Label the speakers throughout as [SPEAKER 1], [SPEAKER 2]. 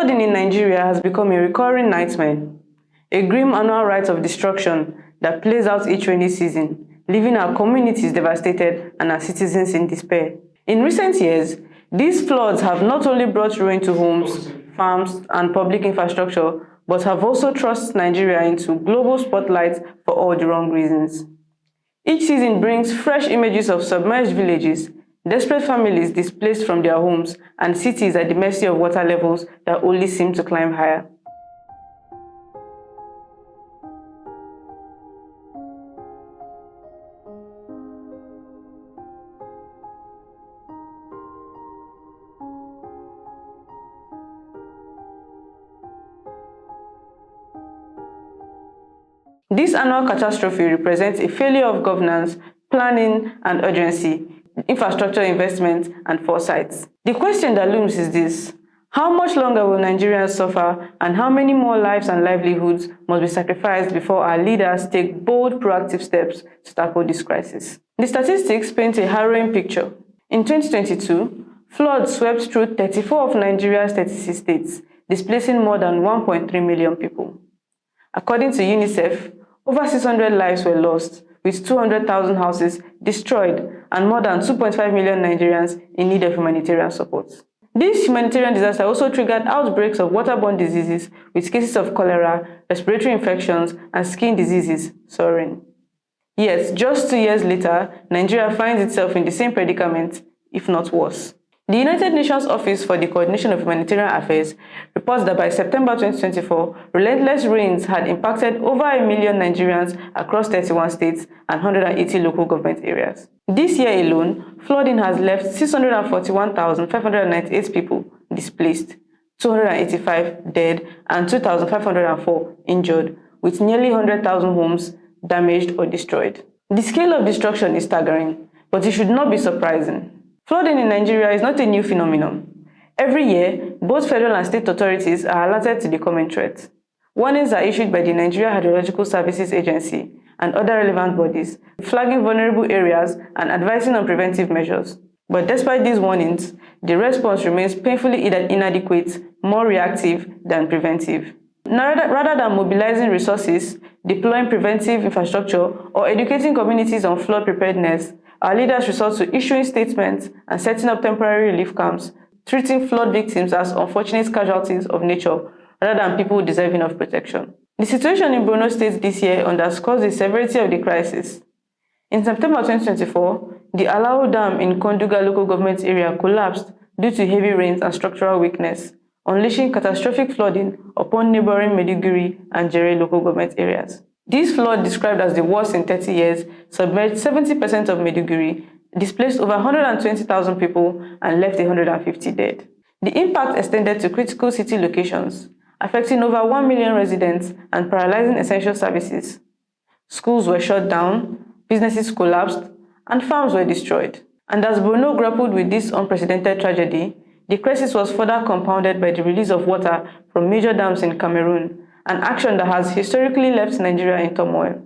[SPEAKER 1] Flooding in Nigeria has become a recurring nightmare, a grim annual rite of destruction that plays out each rainy season, leaving our communities devastated and our citizens in despair. In recent years, these floods have not only brought ruin to homes, farms, and public infrastructure, but have also thrust Nigeria into global spotlight for all the wrong reasons. Each season brings fresh images of submerged villages, desperate families displaced from their homes, and cities at the mercy of water levels that only seem to climb higher. This annual catastrophe represents a failure of governance, planning, and urgency, infrastructure investment, and foresight. The question that looms is this: how much longer will Nigerians suffer, and how many more lives and livelihoods must be sacrificed before our leaders take bold, proactive steps to tackle this crisis? The statistics paint a harrowing picture. In 2022, floods swept through 34 of Nigeria's 36 states, displacing more than 1.3 million people. According to UNICEF, over 600 lives were lost, with 200,000 houses destroyed and more than 2.5 million Nigerians in need of humanitarian support. This humanitarian disaster also triggered outbreaks of waterborne diseases, with cases of cholera, respiratory infections, and skin diseases soaring. Yet, just 2 years later, Nigeria finds itself in the same predicament, if not worse. The United Nations Office for the Coordination of Humanitarian Affairs reports that by September 2024, relentless rains had impacted over 1 million Nigerians across 31 states and 180 local government areas. This year alone, flooding has left 641,598 people displaced, 285 dead, and 2,504 injured, with nearly 100,000 homes damaged or destroyed. The scale of destruction is staggering, but it should not be surprising. Flooding in Nigeria is not a new phenomenon. Every year, both federal and state authorities are alerted to the coming threat. Warnings are issued by the Nigeria Hydrological Services Agency and other relevant bodies, flagging vulnerable areas and advising on preventive measures. But despite these warnings, the response remains painfully inadequate, more reactive than preventive. Rather than mobilizing resources, deploying preventive infrastructure, or educating communities on flood preparedness, our leaders resort to issuing statements and setting up temporary relief camps, treating flood victims as unfortunate casualties of nature rather than people deserving of protection. The situation in Borno State this year underscores the severity of the crisis. In September 2024, the Alao Dam in Konduga local government area collapsed due to heavy rains and structural weakness, unleashing catastrophic flooding upon neighboring Maiduguri and Jere local government areas. This flood, described as the worst in 30 years, submerged 70% of Maiduguri, displaced over 120,000 people, and left 150 dead. The impact extended to critical city locations, affecting over 1 million residents and paralyzing essential services. Schools were shut down, businesses collapsed, and farms were destroyed. And as Borno grappled with this unprecedented tragedy, the crisis was further compounded by the release of water from major dams in Cameroon, an action that has historically left Nigeria in turmoil.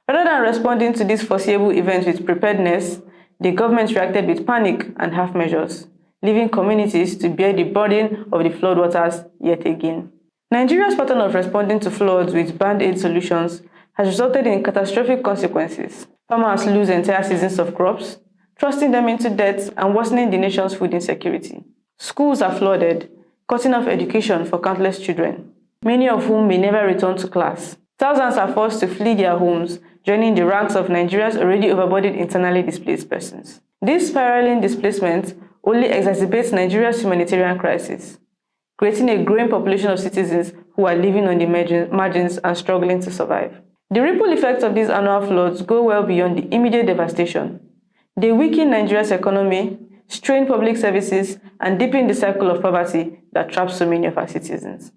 [SPEAKER 1] Rather than responding to this foreseeable event with preparedness, the government reacted with panic and half measures, leaving communities to bear the burden of the floodwaters yet again. Nigeria's pattern of responding to floods with band-aid solutions has resulted in catastrophic consequences. Farmers lose entire seasons of crops, thrusting them into debt and worsening the nation's food insecurity. Schools are flooded, cutting off education for countless children, many of whom may never return to class. Thousands are forced to flee their homes, joining the ranks of Nigeria's already overburdened internally displaced persons. This spiraling displacement only exacerbates Nigeria's humanitarian crisis, creating a growing population of citizens who are living on the margins and struggling to survive. The ripple effects of these annual floods go well beyond the immediate devastation. They weaken Nigeria's economy, strain public services, and deepen the cycle of poverty that traps so many of our citizens.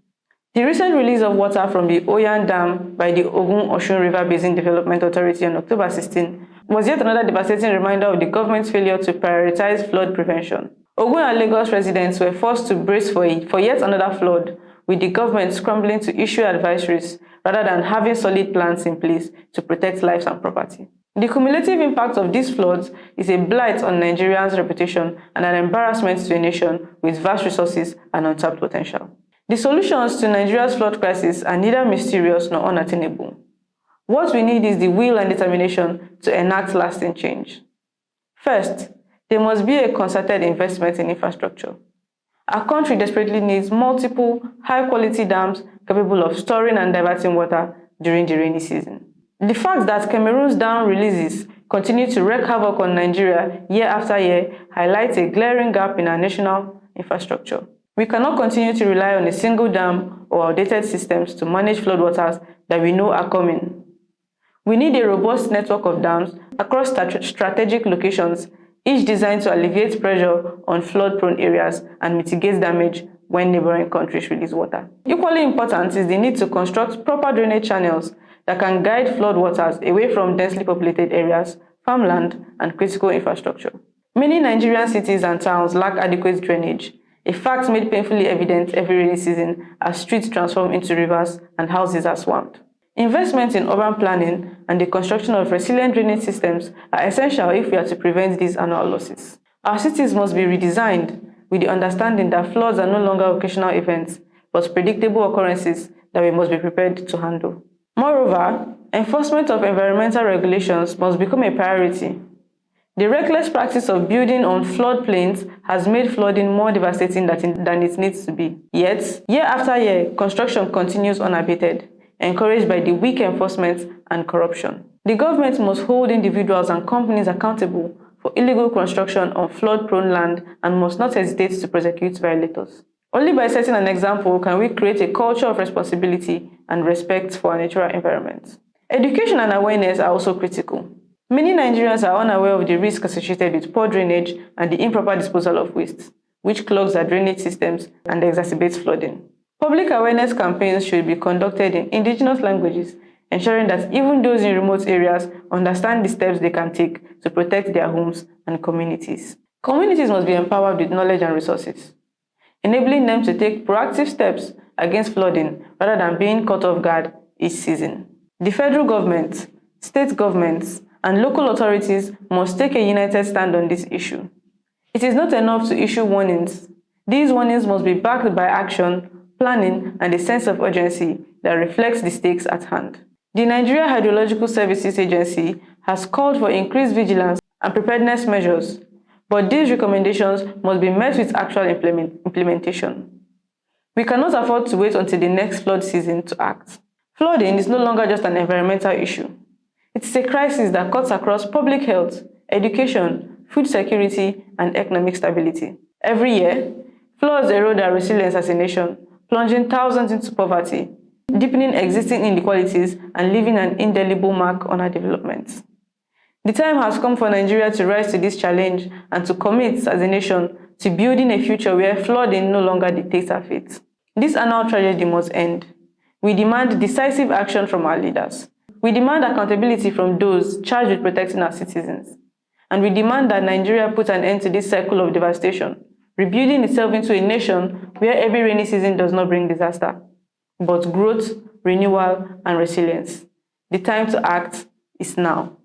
[SPEAKER 1] The recent release of water from the Oyan Dam by the Ogun-Osun River Basin Development Authority on October 16 was yet another devastating reminder of the government's failure to prioritize flood prevention. Ogun and Lagos residents were forced to brace for yet another flood, with the government scrambling to issue advisories rather than having solid plans in place to protect lives and property. The cumulative impact of these floods is a blight on Nigeria's reputation and an embarrassment to a nation with vast resources and untapped potential. The solutions to Nigeria's flood crisis are neither mysterious nor unattainable. What we need is the will and determination to enact lasting change. First, there must be a concerted investment in infrastructure. Our country desperately needs multiple high-quality dams capable of storing and diverting water during the rainy season. The fact that Cameroon's dam releases continue to wreak havoc on Nigeria year after year highlights a glaring gap in our national infrastructure. We cannot continue to rely on a single dam or outdated systems to manage floodwaters that we know are coming. We need a robust network of dams across strategic locations, each designed to alleviate pressure on flood-prone areas and mitigate damage when neighboring countries release water. Equally important is the need to construct proper drainage channels that can guide floodwaters away from densely populated areas, farmland, and critical infrastructure. Many Nigerian cities and towns lack adequate drainage, a fact made painfully evident every rainy season as streets transform into rivers and houses are swamped. Investments in urban planning and the construction of resilient drainage systems are essential if we are to prevent these annual losses. Our cities must be redesigned with the understanding that floods are no longer occasional events, but predictable occurrences that we must be prepared to handle. Moreover, enforcement of environmental regulations must become a priority. The reckless practice of building on floodplains has made flooding more devastating than it needs to be. Yet, year after year, construction continues unabated, encouraged by the weak enforcement and corruption. The government must hold individuals and companies accountable for illegal construction on flood-prone land and must not hesitate to prosecute violators. Only by setting an example can we create a culture of responsibility and respect for our natural environment. Education and awareness are also critical. Many Nigerians are unaware of the risks associated with poor drainage and the improper disposal of waste, which clogs our drainage systems and exacerbates flooding. Public awareness campaigns should be conducted in indigenous languages, ensuring that even those in remote areas understand the steps they can take to protect their homes and communities. Communities must be empowered with knowledge and resources, enabling them to take proactive steps against flooding rather than being caught off guard each season. The federal government, state governments, and local authorities must take a united stand on this issue. It is not enough to issue warnings. These warnings must be backed by action, planning, and a sense of urgency that reflects the stakes at hand. The Nigeria Hydrological Services Agency has called for increased vigilance and preparedness measures, but these recommendations must be met with actual implementation. We cannot afford to wait until the next flood season to act. Flooding is no longer just an environmental issue. It is a crisis that cuts across public health, education, food security, and economic stability. Every year, floods erode our resilience as a nation, plunging thousands into poverty, deepening existing inequalities, and leaving an indelible mark on our development. The time has come for Nigeria to rise to this challenge and to commit as a nation to building a future where flooding no longer dictates our fate. This annual tragedy must end. We demand decisive action from our leaders. We demand accountability from those charged with protecting our citizens. And we demand that Nigeria put an end to this cycle of devastation, rebuilding itself into a nation where every rainy season does not bring disaster, but growth, renewal, and resilience. The time to act is now.